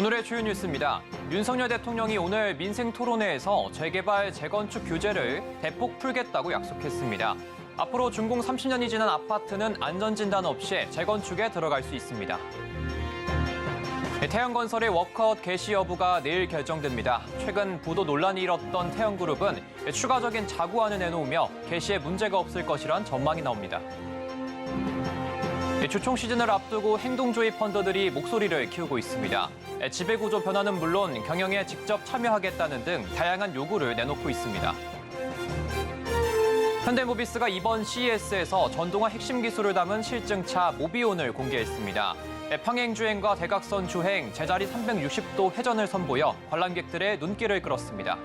오늘의 주요 뉴스입니다. 윤석열 대통령이 오늘 민생토론회에서 재개발, 재건축 규제를 대폭 풀겠다고 약속했습니다. 앞으로 준공 30년이 지난 아파트는 안전진단 없이 재건축에 들어갈 수 있습니다. 태양건설의 워크아웃 개시 여부가 내일 결정됩니다. 최근 부도 논란이 일었던 태양그룹은 추가적인 자구안을 내놓으며 개시에 문제가 없을 것이란 전망이 나옵니다. 주총 시즌을 앞두고 행동주의 펀드들이 목소리를 키우고 있습니다. 지배구조 변화는 물론 경영에 직접 참여하겠다는 등 다양한 요구를 내놓고 있습니다. 현대모비스가 이번 CES에서 전동화 핵심 기술을 담은 실증차 모비온을 공개했습니다. 평행주행과 대각선 주행, 제자리 360도 회전을 선보여 관람객들의 눈길을 끌었습니다.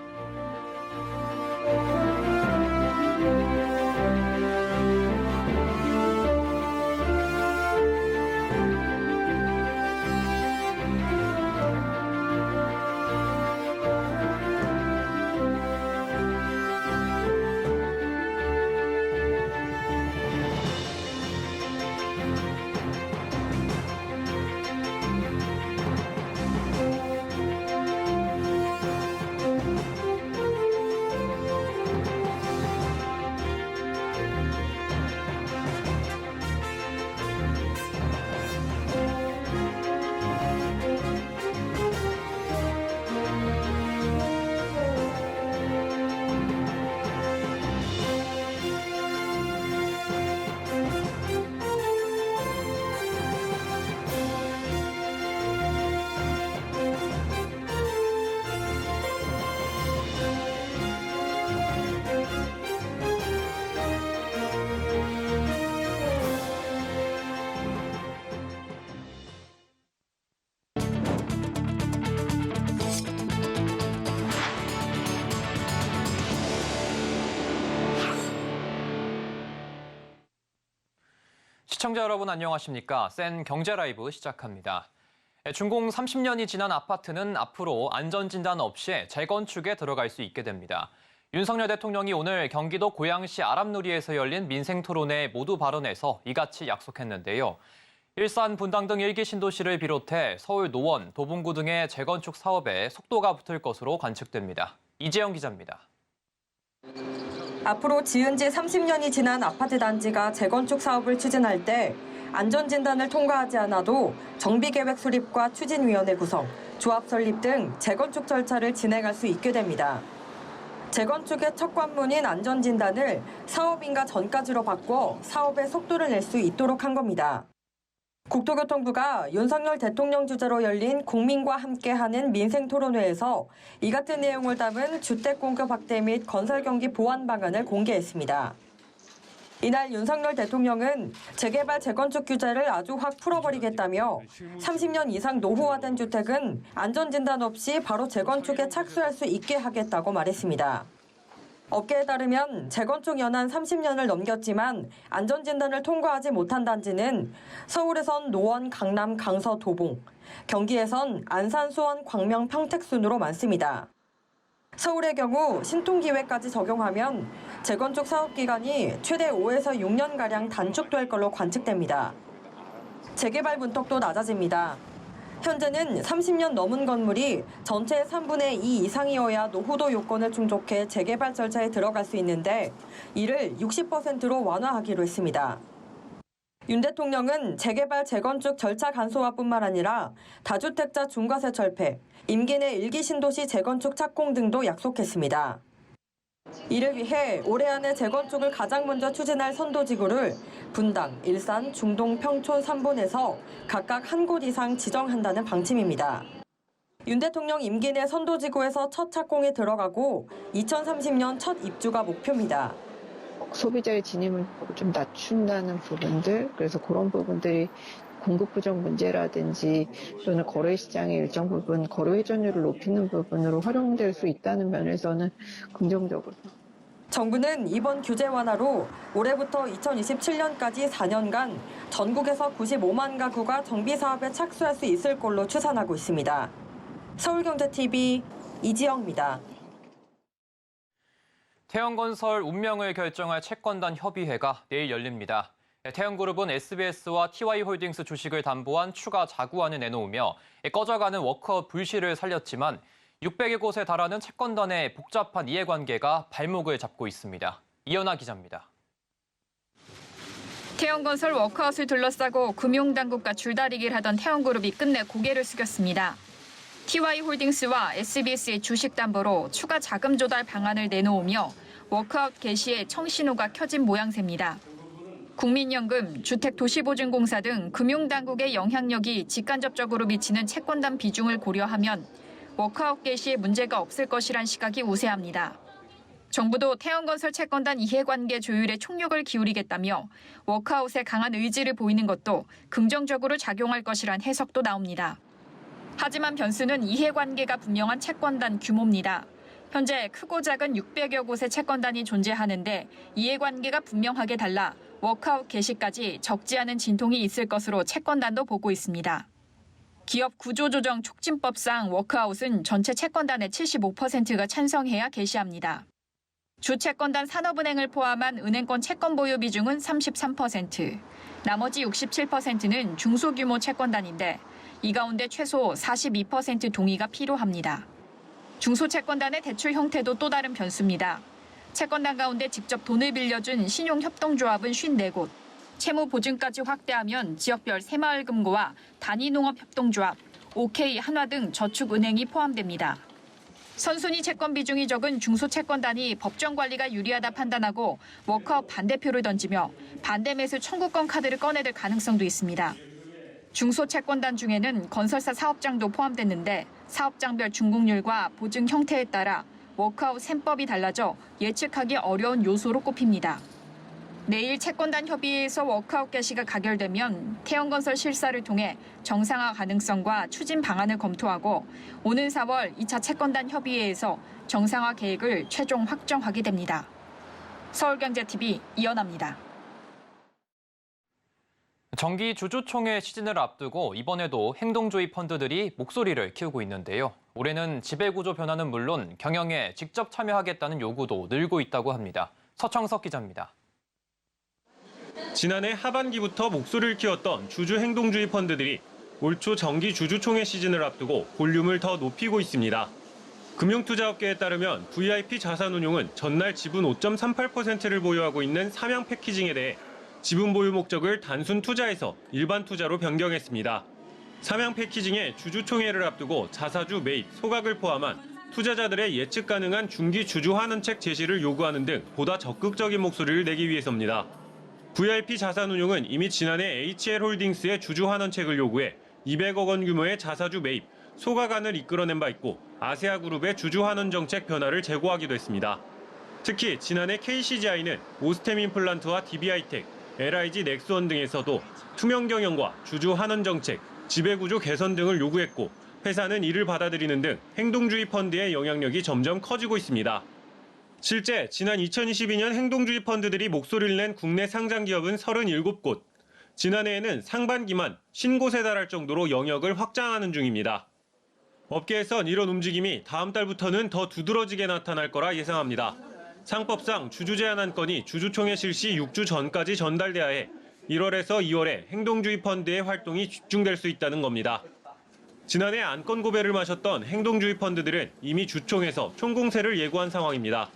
시청자 여러분 안녕하십니까? 센 경제라이브 시작합니다. 준공 30년이 지난 아파트는 앞으로 안전진단 없이 재건축에 들어갈 수 있게 됩니다. 윤석열 대통령이 오늘 경기도 고양시 아람누리에서 열린 민생토론회 모두 발언에서 이같이 약속했는데요. 일산, 분당 등 1기 신도시를 비롯해 서울 노원, 도봉구 등의 재건축 사업에 속도가 붙을 것으로 관측됩니다. 이재영 기자입니다. 앞으로 지은 지 30년이 지난 아파트 단지가 재건축 사업을 추진할 때 안전진단을 통과하지 않아도 정비계획 수립과 추진위원회 구성, 조합 설립 등 재건축 절차를 진행할 수 있게 됩니다. 재건축의 첫 관문인 안전진단을 사업인가 전까지로 바꿔 사업의 속도를 낼 수 있도록 한 겁니다. 국토교통부가 윤석열 대통령 주재로 열린 국민과 함께하는 민생토론회에서 이 같은 내용을 담은 주택 공급 확대 및 건설 경기 보완 방안을 공개했습니다. 이날 윤석열 대통령은 재개발 재건축 규제를 아주 확 풀어버리겠다며 30년 이상 노후화된 주택은 안전진단 없이 바로 재건축에 착수할 수 있게 하겠다고 말했습니다. 업계에 따르면 재건축 연한 30년을 넘겼지만 안전진단을 통과하지 못한 단지는 서울에선 노원, 강남, 강서, 도봉, 경기에선 안산, 수원, 광명, 평택 순으로 많습니다. 서울의 경우 신통기획까지 적용하면 재건축 사업 기간이 최대 5에서 6년가량 단축될 걸로 관측됩니다. 재개발 문턱도 낮아집니다. 현재는 30년 넘은 건물이 전체의 3분의 2 이상이어야 노후도 요건을 충족해 재개발 절차에 들어갈 수 있는데 이를 60%로 완화하기로 했습니다. 윤 대통령은 재개발 재건축 절차 간소화뿐만 아니라 다주택자 중과세 철폐, 임기 내 1기 신도시 재건축 착공 등도 약속했습니다. 이를 위해 올해 안에 재건축을 가장 먼저 추진할 선도지구를 분당, 일산, 중동, 평촌 3분에서 각각 한 곳 이상 지정한다는 방침입니다. 윤 대통령 임기 내 선도지구에서 첫 착공에 들어가고 2030년 첫 입주가 목표입니다. 소비자의 진입을 좀 낮춘다는 부분들, 그래서 그런 부분들이 공급 부족 문제라든지 또는 거래 시장의 일정 부분 거래 회전율을 높이는 부분으로 활용될 수 있다는 면에서는 긍정적으로. 정부는 이번 규제 완화로 올해부터 2027년까지 4년간 전국에서 95만 가구가 정비 사업에 착수할 수 있을 걸로 추산하고 있습니다. 서울경제TV 이지영입니다. 태양건설 운명을 결정할 채권단 협의회가 내일 열립니다. 태형그룹은 SBS와 TY홀딩스 주식을 담보한 추가 자구안을 내놓으며 꺼져가는 워크아웃 불씨를 살렸지만 600여 곳에 달하는 채권단의 복잡한 이해관계가 발목을 잡고 있습니다. 이연아 기자입니다. 태형건설 워크아웃을 둘러싸고 금융당국과 줄다리기를 하던 태형그룹이 끝내 고개를 숙였습니다. TY홀딩스와 SBS의 주식 담보로 추가 자금 조달 방안을 내놓으며 워크아웃 개시에 청신호가 켜진 모양새입니다. 국민연금, 주택도시보증공사 등 금융당국의 영향력이 직간접적으로 미치는 채권단 비중을 고려하면 워크아웃 개시에 문제가 없을 것이란 시각이 우세합니다. 정부도 태형건설 채권단 이해관계 조율에 총력을 기울이겠다며 워크아웃에 강한 의지를 보이는 것도 긍정적으로 작용할 것이란 해석도 나옵니다. 하지만 변수는 이해관계가 분명한 채권단 규모입니다. 현재 크고 작은 600여 곳의 채권단이 존재하는데 이해관계가 분명하게 달라 워크아웃 개시까지 적지 않은 진통이 있을 것으로 채권단도 보고 있습니다. 기업 구조조정 촉진법상 워크아웃은 전체 채권단의 75%가 찬성해야 개시합니다. 주채권단 산업은행을 포함한 은행권 채권 보유 비중은 33%, 나머지 67%는 중소규모 채권단인데 이 가운데 최소 42% 동의가 필요합니다. 중소채권단의 대출 형태도 또 다른 변수입니다. 채권단 가운데 직접 돈을 빌려준 신용협동조합은 54곳, 채무 보증까지 확대하면 지역별 새마을금고와 단위농업협동조합, OK 한화 등 저축은행이 포함됩니다. 선순위 채권 비중이 적은 중소채권단이 법정 관리가 유리하다 판단하고 워크아웃 반대표를 던지며 반대 매수 청구권 카드를 꺼내들 가능성도 있습니다. 중소채권단 중에는 건설사 사업장도 포함됐는데 사업장별 준공률과 보증 형태에 따라 워크아웃 셈법이 달라져 예측하기 어려운 요소로 꼽힙니다. 내일 채권단 협의회에서 워크아웃 개시가 가결되면 태형건설 실사를 통해 정상화 가능성과 추진 방안을 검토하고 오는 4월 2차 채권단 협의회에서 정상화 계획을 최종 확정하게 됩니다. 서울경제TV 이연아입니다. 정기 주주총회 시즌을 앞두고 이번에도 행동주의 펀드들이 목소리를 키우고 있는데요. 올해는 지배구조 변화는 물론 경영에 직접 참여하겠다는 요구도 늘고 있다고 합니다. 서청석 기자입니다. 지난해 하반기부터 목소리를 키웠던 주주 행동주의 펀드들이 올 초 정기 주주총회 시즌을 앞두고 볼륨을 더 높이고 있습니다. 금융투자업계에 따르면 VIP 자산운용은 전날 지분 5.38%를 보유하고 있는 삼양 패키징에 대해 지분 보유 목적을 단순 투자에서 일반 투자로 변경했습니다. 삼양 패키징의 주주총회를 앞두고 자사주 매입, 소각을 포함한 투자자들의 예측 가능한 중기 주주 환원책 제시를 요구하는 등 보다 적극적인 목소리를 내기 위해서입니다. VIP 자산운용은 이미 지난해 HL홀딩스의 주주 환원책을 요구해 200억 원 규모의 자사주 매입, 소각안을 이끌어낸 바 있고 아세아그룹의 주주 환원 정책 변화를 제고하기도 했습니다. 특히 지난해 KCGI는 오스템 임플란트와 DB하이텍, LIG 넥스원 등에서도 투명 경영과 주주 환원 정책, 지배구조 개선 등을 요구했고 회사는 이를 받아들이는 등 행동주의 펀드의 영향력이 점점 커지고 있습니다. 실제 지난 2022년 행동주의 펀드들이 목소리를 낸 국내 상장 기업은 37곳, 지난해에는 상반기만 50곳에 달할 정도로 영역을 확장하는 중입니다. 업계에선 이런 움직임이 다음 달부터는 더 두드러지게 나타날 거라 예상합니다. 상법상 주주 제한 안건이 주주총회 실시 6주 전까지 전달돼야 해 1월에서 2월에 행동주의 펀드의 활동이 집중될 수 있다는 겁니다. 지난해 안건 고배를 마셨던 행동주의 펀드들은 이미 주총에서 총공세를 예고한 상황입니다.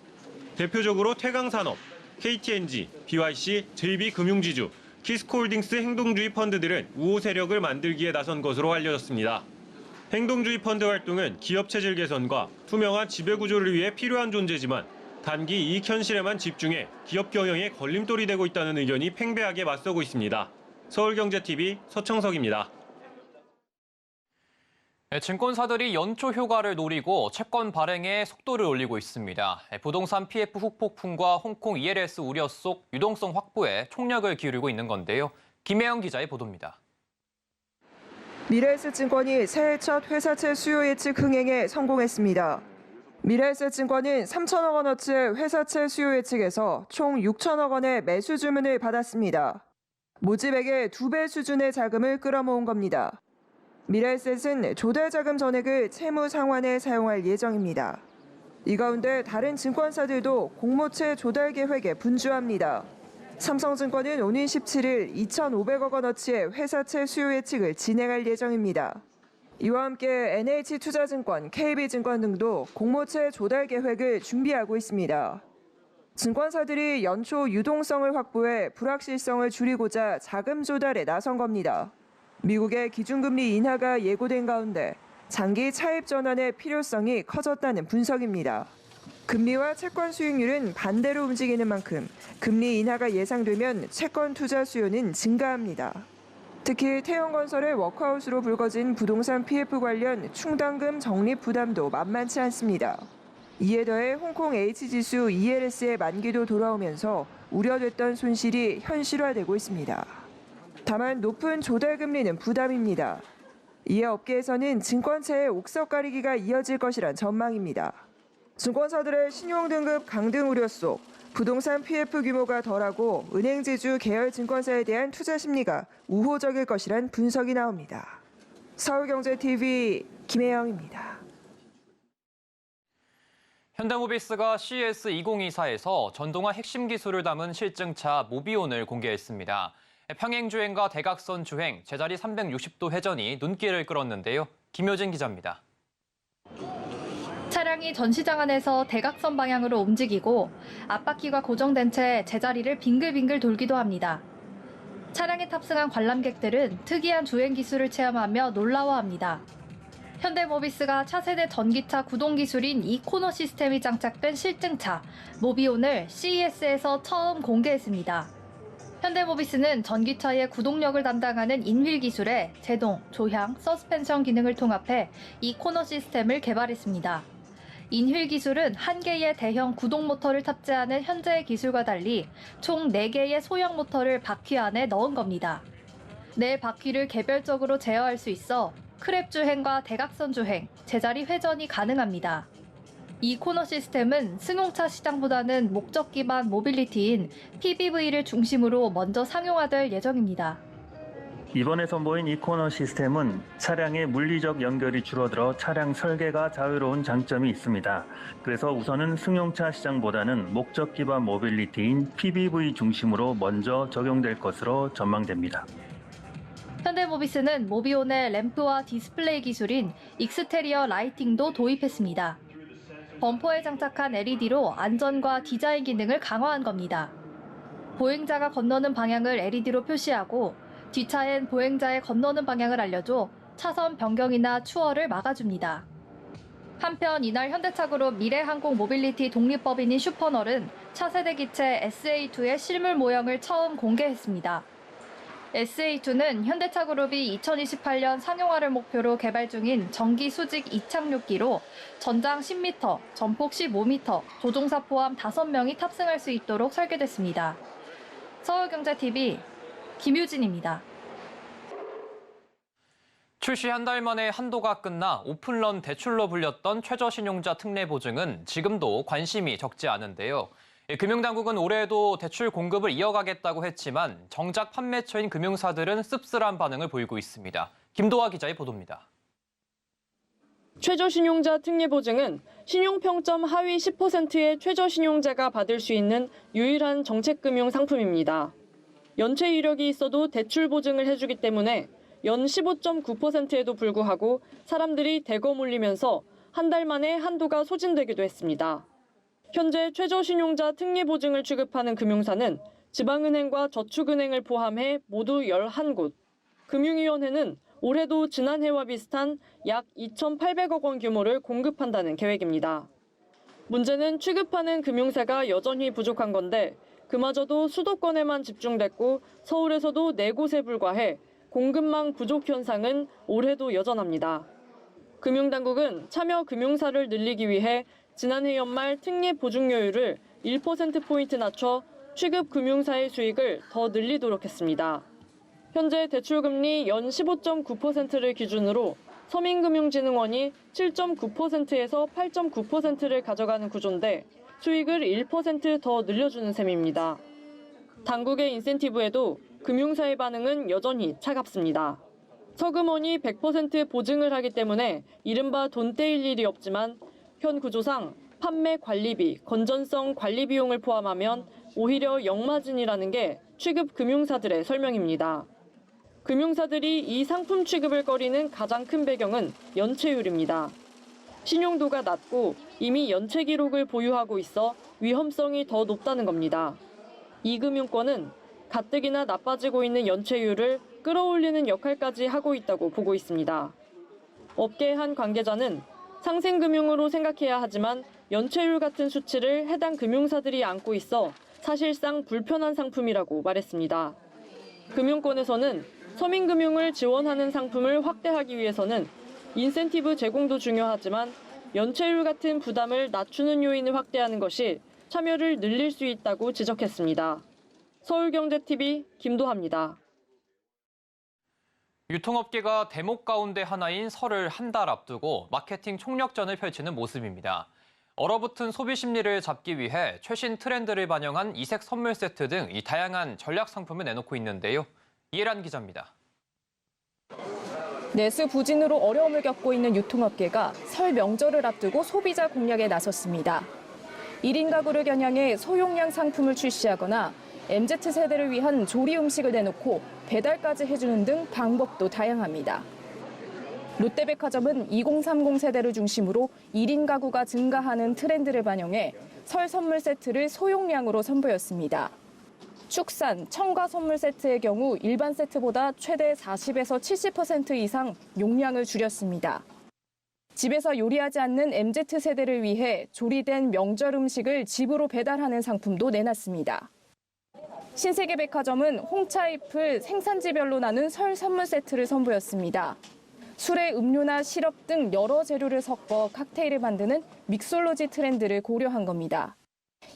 대표적으로 태강산업, KTNG, BYC, JB금융지주, 키스코홀딩스 행동주의 펀드들은 우호 세력을 만들기에 나선 것으로 알려졌습니다. 행동주의 펀드 활동은 기업 체질 개선과 투명한 지배구조를 위해 필요한 존재지만 단기 이익 현실에만 집중해 기업 경영에 걸림돌이 되고 있다는 의견이 팽배하게 맞서고 있습니다. 서울경제TV 서청석입니다. 증권사들이 연초 효과를 노리고 채권 발행에 속도를 올리고 있습니다. 부동산 PF 후폭풍과 홍콩 ELS 우려 속 유동성 확보에 총력을 기울이고 있는 건데요. 김혜영 기자의 보도입니다. 미래에셋증권이 새해 첫 회사채 수요 예측 흥행에 성공했습니다. 미래에셋증권은 3천억 원어치의 회사채 수요 예측에서 총 6천억 원의 매수 주문을 받았습니다. 모집액의 2배 수준의 자금을 끌어모은 겁니다. 미래에셋은 조달 자금 전액을 채무 상환에 사용할 예정입니다. 이 가운데 다른 증권사들도 공모채 조달 계획에 분주합니다. 삼성증권은 오는 17일 2,500억 원어치의 회사채 수요 예측을 진행할 예정입니다. 이와 함께 NH투자증권, KB증권 등도 공모채 조달 계획을 준비하고 있습니다. 증권사들이 연초 유동성을 확보해 불확실성을 줄이고자 자금 조달에 나선 겁니다. 미국의 기준금리 인하가 예고된 가운데 장기 차입 전환의 필요성이 커졌다는 분석입니다. 금리와 채권 수익률은 반대로 움직이는 만큼 금리 인하가 예상되면 채권 투자 수요는 증가합니다. 특히 태형건설의 워크아웃으로 불거진 부동산 PF 관련 충당금 적립 부담도 만만치 않습니다. 이에 더해 홍콩 H지수 ELS의 만기도 돌아오면서 우려됐던 손실이 현실화되고 있습니다. 다만 높은 조달금리는 부담입니다. 이에 업계에서는 증권채의 옥석 가리기가 이어질 것이란 전망입니다. 증권사들의 신용등급 강등 우려 속 부동산 PF 규모가 덜하고 은행 지주 계열 증권사에 대한 투자 심리가 우호적일 것이란 분석이 나옵니다. 서울경제TV 김혜영입니다. 현대모비스가 CES 2024에서 전동화 핵심 기술을 담은 실증차 모비온을 공개했습니다. 평행주행과 대각선 주행, 제자리 360도 회전이 눈길을 끌었는데요. 김효진 기자입니다. 차량이 전시장 안에서 대각선 방향으로 움직이고 앞바퀴가 고정된 채 제자리를 빙글빙글 돌기도 합니다. 차량에 탑승한 관람객들은 특이한 주행 기술을 체험하며 놀라워합니다. 현대모비스가 차세대 전기차 구동 기술인 이코너 시스템이 장착된 실증차 모비온을 CES에서 처음 공개했습니다. 현대모비스는 전기차의 구동력을 담당하는 인휠 기술에 제동, 조향, 서스펜션 기능을 통합해 이코너 시스템을 개발했습니다. 인휠 기술은 한 개의 대형 구동 모터를 탑재하는 현재의 기술과 달리 총 4개의 소형 모터를 바퀴 안에 넣은 겁니다. 4바퀴를 개별적으로 제어할 수 있어 크랩 주행과 대각선 주행, 제자리 회전이 가능합니다. 이 코너 시스템은 승용차 시장보다는 목적 기반 모빌리티인 PBV를 중심으로 먼저 상용화될 예정입니다. 이번에 선보인 이코너 시스템은 차량의 물리적 연결이 줄어들어 차량 설계가 자유로운 장점이 있습니다. 그래서 우선은 승용차 시장보다는 목적 기반 모빌리티인 PBV 중심으로 먼저 적용될 것으로 전망됩니다. 현대모비스는 모비온의 램프와 디스플레이 기술인 익스테리어 라이팅도 도입했습니다. 범퍼에 장착한 LED로 안전과 디자인 기능을 강화한 겁니다. 보행자가 건너는 방향을 LED로 표시하고 뒷차엔 보행자의 건너는 방향을 알려줘 차선 변경이나 추월을 막아줍니다. 한편 이날 현대차그룹 미래항공 모빌리티 독립법인인 슈퍼널은 차세대 기체 SA2의 실물 모형을 처음 공개했습니다. SA2는 현대차그룹이 2028년 상용화를 목표로 개발 중인 전기 수직 이착륙기로 전장 10m, 전폭 15m, 조종사 포함 5명이 탑승할 수 있도록 설계됐습니다. 서울경제TV 김유진입니다. 출시 한 달 만에 한도가 끝나 오픈런 대출로 불렸던 최저신용자 특례 보증은 지금도 관심이 적지 않은데요. 금융당국은 올해에도 대출 공급을 이어가겠다고 했지만 정작 판매처인 금융사들은 씁쓸한 반응을 보이고 있습니다. 김도화 기자의 보도입니다. 최저신용자 특례보증은 신용평점 하위 10%의 최저신용자가 받을 수 있는 유일한 정책금융 상품입니다. 연체 이력이 있어도 대출 보증을 해주기 때문에 연 15.9%에도 불구하고 사람들이 대거 몰리면서 한 달 만에 한도가 소진되기도 했습니다. 현재 최저신용자 특례보증을 취급하는 금융사는 지방은행과 저축은행을 포함해 모두 11곳. 금융위원회는 올해도 지난해와 비슷한 약 2,800억 원 규모를 공급한다는 계획입니다. 문제는 취급하는 금융사가 여전히 부족한 건데 그마저도 수도권에만 집중됐고 서울에서도 4곳에 불과해 공급망 부족 현상은 올해도 여전합니다. 금융당국은 참여 금융사를 늘리기 위해 지난해 연말 특례 보증료율을 1%포인트 낮춰 취급 금융사의 수익을 더 늘리도록 했습니다. 현재 대출금리 연 15.9%를 기준으로 서민금융진흥원이 7.9%에서 8.9%를 가져가는 구조인데 수익을 1% 더 늘려주는 셈입니다. 당국의 인센티브에도 금융사의 반응은 여전히 차갑습니다. 서금원이 100% 보증을 하기 때문에 이른바 돈 떼일 일이 없지만 현 구조상 판매 관리비, 건전성 관리 비용을 포함하면 오히려 역마진이라는 게 취급 금융사들의 설명입니다. 금융사들이 이 상품 취급을 꺼리는 가장 큰 배경은 연체율입니다. 신용도가 낮고 이미 연체 기록을 보유하고 있어 위험성이 더 높다는 겁니다. 이 금융권은 가뜩이나 나빠지고 있는 연체율을 끌어올리는 역할까지 하고 있다고 보고 있습니다. 업계 한 관계자는 상생금융으로 생각해야 하지만 연체율 같은 수치를 해당 금융사들이 안고 있어 사실상 불편한 상품이라고 말했습니다. 금융권에서는 서민금융을 지원하는 상품을 확대하기 위해서는 인센티브 제공도 중요하지만 연체율 같은 부담을 낮추는 요인을 확대하는 것이 참여를 늘릴 수 있다고 지적했습니다. 서울경제TV 김도하입니다. 유통업계가 대목 가운데 하나인 설을 한 달 앞두고 마케팅 총력전을 펼치는 모습입니다. 얼어붙은 소비 심리를 잡기 위해 최신 트렌드를 반영한 이색 선물 세트 등 이 다양한 전략 상품을 내놓고 있는데요. 이해란 기자입니다. 내수 부진으로 어려움을 겪고 있는 유통업계가 설 명절을 앞두고 소비자 공략에 나섰습니다. 1인 가구를 겨냥해 소용량 상품을 출시하거나 MZ세대를 위한 조리 음식을 내놓고 배달까지 해주는 등 방법도 다양합니다. 롯데백화점은 2030 세대를 중심으로 1인 가구가 증가하는 트렌드를 반영해 설 선물 세트를 소용량으로 선보였습니다. 축산, 첨가 선물 세트의 경우 일반 세트보다 최대 40에서 70% 이상 용량을 줄였습니다. 집에서 요리하지 않는 MZ세대를 위해 조리된 명절 음식을 집으로 배달하는 상품도 내놨습니다. 신세계백화점은 홍차잎을 생산지별로 나눈 설 선물 세트를 선보였습니다. 술에 음료나 시럽 등 여러 재료를 섞어 칵테일을 만드는 믹솔로지 트렌드를 고려한 겁니다.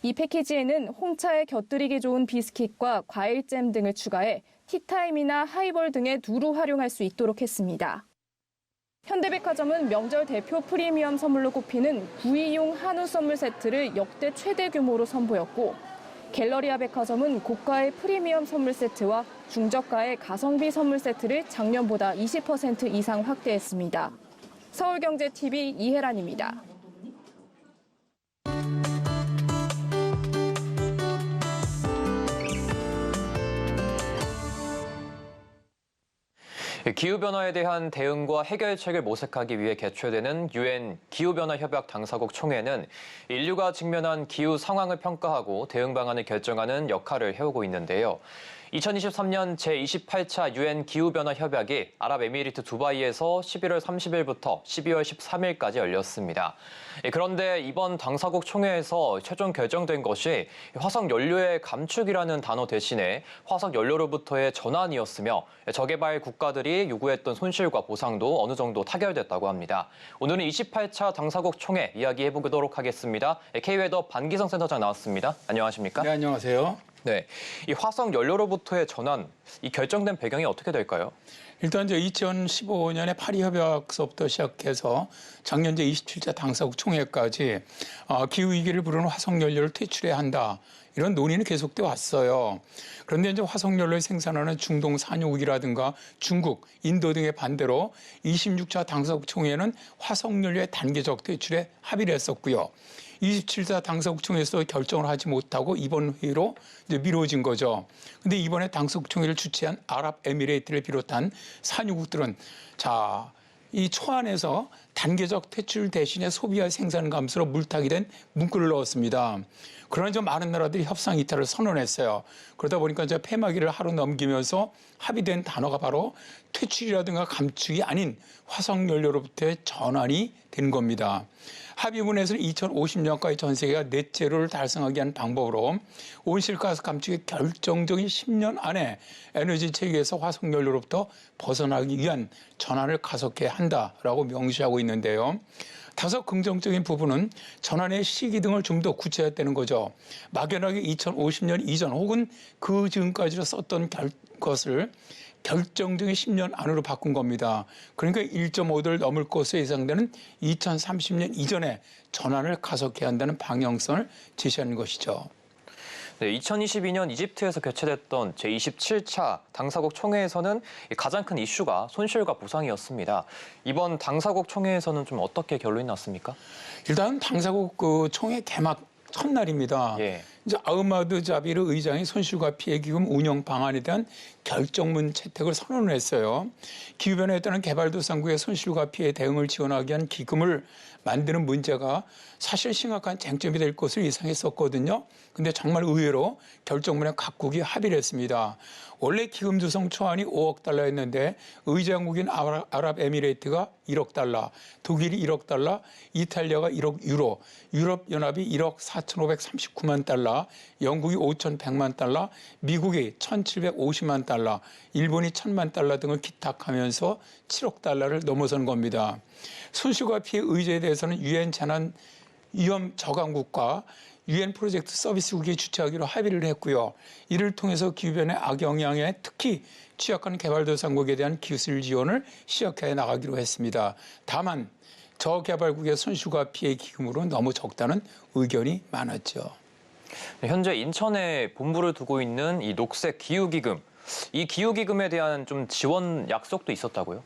이 패키지에는 홍차에 곁들이기 좋은 비스킷과 과일잼 등을 추가해 티타임이나 하이볼 등에 두루 활용할 수 있도록 했습니다. 현대백화점은 명절 대표 프리미엄 선물로 꼽히는 구이용 한우 선물 세트를 역대 최대 규모로 선보였고, 갤러리아 백화점은 고가의 프리미엄 선물 세트와 중저가의 가성비 선물 세트를 작년보다 20% 이상 확대했습니다. 서울경제TV 이혜란입니다. 기후변화에 대한 대응과 해결책을 모색하기 위해 개최되는 유엔 기후변화협약 당사국 총회는 인류가 직면한 기후 상황을 평가하고 대응 방안을 결정하는 역할을 해오고 있는데요. 2023년 제28차 유엔 기후변화 협약이 아랍에미리트 두바이에서 11월 30일부터 12월 13일까지 열렸습니다. 그런데 이번 당사국 총회에서 최종 결정된 것이 화석 연료의 감축이라는 단어 대신에 화석 연료로부터의 전환이었으며 저개발 국가들이 요구했던 손실과 보상도 어느 정도 타결됐다고 합니다. 오늘은 28차 당사국 총회 이야기해보도록 하겠습니다. K웨더 반기성 센터장 나왔습니다. 안녕하십니까? 네, 안녕하세요. 네, 이 화석 연료로부터의 전환, 이 결정된 배경이 어떻게 될까요? 일단 이제 2015년에 파리 협약서부터 시작해서 작년 제27차 당사국 총회까지 기후 위기를 부르는 화석 연료를 퇴출해야 한다. 이런 논의는 계속돼 왔어요. 그런데 이제 화석 연료를 생산하는 중동 산유국이라든가 중국, 인도 등의 반대로 26차 당사국 총회는 화석 연료의 단계적 퇴출에 합의를 했었고요. 27차 당사국 총회에서 결정을 하지 못하고 이번 회의로 이제 미뤄진 거죠. 근데 이번에 당사국 총회를 주최한 아랍에미레이트를 비롯한 산유국들은 이 초안에서 단계적 퇴출 대신에 소비와 생산 감소로 물타기 된 문구를 넣었습니다. 그러나 좀 많은 나라들이 협상 이탈을 선언했어요. 그러다 보니까 이제 폐막일을 하루 넘기면서 합의된 단어가 바로 퇴출이라든가 감축이 아닌 화석 연료로부터의 전환이 된 겁니다. 합의문에서는 2050년까지 전 세계가 넷제로를 달성하기 위한 방법으로 온실가스 감축의 결정적인 10년 안에 에너지 체계에서 화석 연료로부터 벗어나기 위한 전환을 가속해야 한다라고 명시하고 있는데요. 다소 긍정적인 부분은 전환의 시기 등을 좀 더 구체화되는 거죠. 막연하게 2050년 이전 혹은 그 즈음까지로 썼던 것을 결정적인 10년 안으로 바꾼 겁니다. 그러니까 1.5도를 넘을 것으로 예상되는 2030년 이전에 전환을 가속해야 한다는 방향성을 제시하는 것이죠. 네, 2022년 이집트에서 개최됐던 제27차 당사국 총회에서는 가장 큰 이슈가 손실과 보상이었습니다. 이번 당사국 총회에서는 좀 어떻게 결론이 났습니까? 일단 당사국 총회 개막 첫날입니다. 이제 아흐마드 자비르 의장이 손실과 피해 기금 운영 방안에 대한 결정문 채택을 선언을 했어요. 기후변화에 따른 개발도상국의 손실과 피해 대응을 지원하기 위한 기금을 만드는 문제가 사실 심각한 쟁점이 될 것을 예상했었거든요. 근데 정말 의외로 결정문에 각국이 합의를 했습니다. 원래 기금 조성 초안이 5억 달러였는데 의장국인 아랍에미레이트가 1억 달러, 독일이 1억 달러, 이탈리아가 1억 유로, 유럽연합이 1억 4,539만 달러, 영국이 5,100만 달러, 미국이 1,750만 달러, 일본이 1,000만 달러 등을 기탁하면서 7억 달러를 넘어선 겁니다. 손실과 피해 의제에 대해서는 유엔 재난 위험 저강국과 유엔 프로젝트 서비스국이 주최하기로 합의를 했고요. 이를 통해서 기후변화의 악영향에 특히 취약한 개발도상국에 대한 기술 지원을 시작해 나가기로 했습니다. 다만 저개발국의 손실과 피해 기금으로 너무 적다는 의견이 많았죠. 현재 인천에 본부를 두고 있는 이 녹색 기후기금, 이 기후기금에 대한 좀 지원 약속도 있었다고요?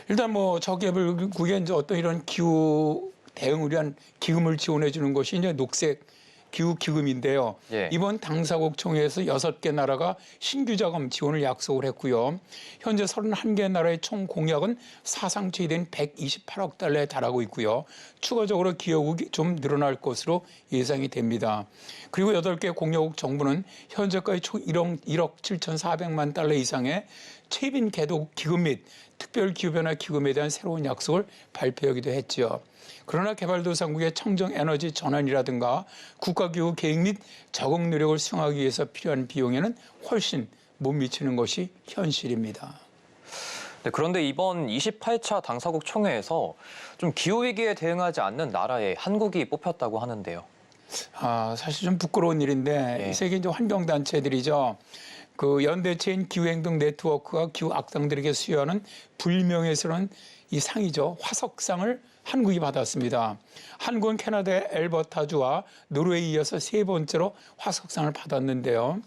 일단 뭐 저개발국에 이제 어떤 이런 기후 대응을 위한 기금을 지원해 주는 것이 이제 녹색 기후기금인데요. 예. 이번 당사국 총회에서 6개 나라가 신규 자금 지원을 약속을 했고요. 현재 31개 나라의 총 공약은 사상 최대인 128억 달러에 달하고 있고요. 추가적으로 기여국이 좀 늘어날 것으로 예상이 됩니다. 그리고 8개 공여국 정부는 현재까지 총 1억 7,400만 달러 이상의 최빈 개도 기금 및 특별 기후변화 기금에 대한 새로운 약속을 발표하기도 했죠. 그러나 개발도상국의 청정 에너지 전환이라든가 국가기후 계획 및 적응 노력을 수행하기 위해서 필요한 비용에는 훨씬 못 미치는 것이 현실입니다. 네, 그런데 이번 28차 당사국 총회에서 좀 기후위기에 대응하지 않는 나라에 한국이 뽑혔다고 하는데요. 사실 좀 부끄러운 일인데 예. 세계 이제 환경단체들이죠. 그 연대체인 기후행동 네트워크가 기후 악당들에게 수여하는 불명예스러운 이 상이죠. 화석상을 한국이 받았습니다. 한국은 캐나다의 엘버타주와 노르웨이에 이어서 3번째로 화석상을 받았는데요.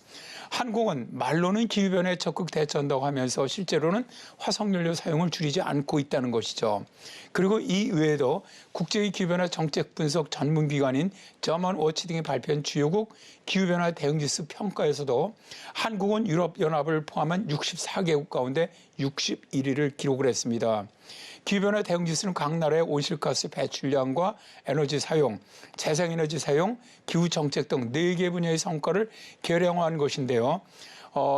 한국은 말로는 기후변화에 적극 대처한다고 하면서 실제로는 화석연료 사용을 줄이지 않고 있다는 것이죠. 그리고 이 외에도 국제의 기후변화 정책 분석 전문기관인 저먼워치 등이 발표한 주요국 기후변화 대응지수 평가에서도 한국은 유럽연합을 포함한 64개국 가운데 61위를 기록을 했습니다. 기후변화 대응지수는 각 나라의 온실가스 배출량과 에너지 사용, 재생에너지 사용, 기후정책 등 4개 분야의 성과를 계량화한 것인데요.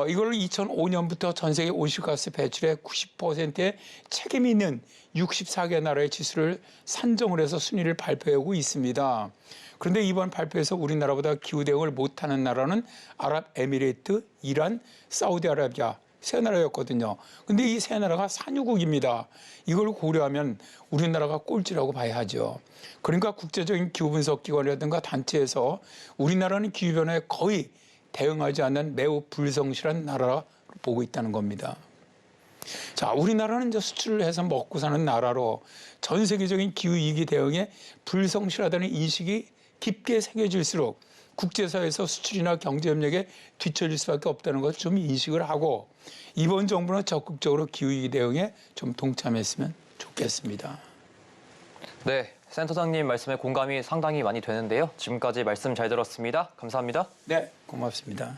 이걸 2005년부터 전 세계 온실가스 배출의 90%의 책임이 있는 64개 나라의 지수를 산정을 해서 순위를 발표하고 있습니다. 그런데 이번 발표에서 우리나라보다 기후 대응을 못하는 나라는 아랍에미레이트, 이란, 사우디아라비아, 3나라였거든요. 근데 이 3나라가 산유국입니다. 이걸 고려하면 우리나라가 꼴찌라고 봐야 하죠. 그러니까 국제적인 기후분석기관이라든가 단체에서 우리나라는 기후변화에 거의 대응하지 않는 매우 불성실한 나라로 보고 있다는 겁니다. 자, 우리나라는 이제 수출을 해서 먹고 사는 나라로 전 세계적인 기후위기 대응에 불성실하다는 인식이 깊게 새겨질수록 국제사회에서 수출이나 경제협력에 뒤처질 수밖에 없다는 것을 좀 인식을 하고 이번 정부는 적극적으로 기후위기 대응에 좀 동참했으면 좋겠습니다. 네, 센터장님 말씀에 공감이 상당히 많이 되는데요. 지금까지 말씀 잘 들었습니다. 감사합니다. 네, 고맙습니다.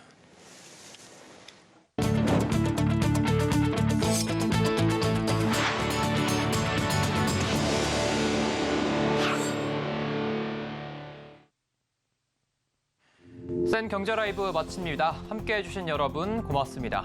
센 경제 라이브 마칩니다. 함께해 주신 여러분 고맙습니다.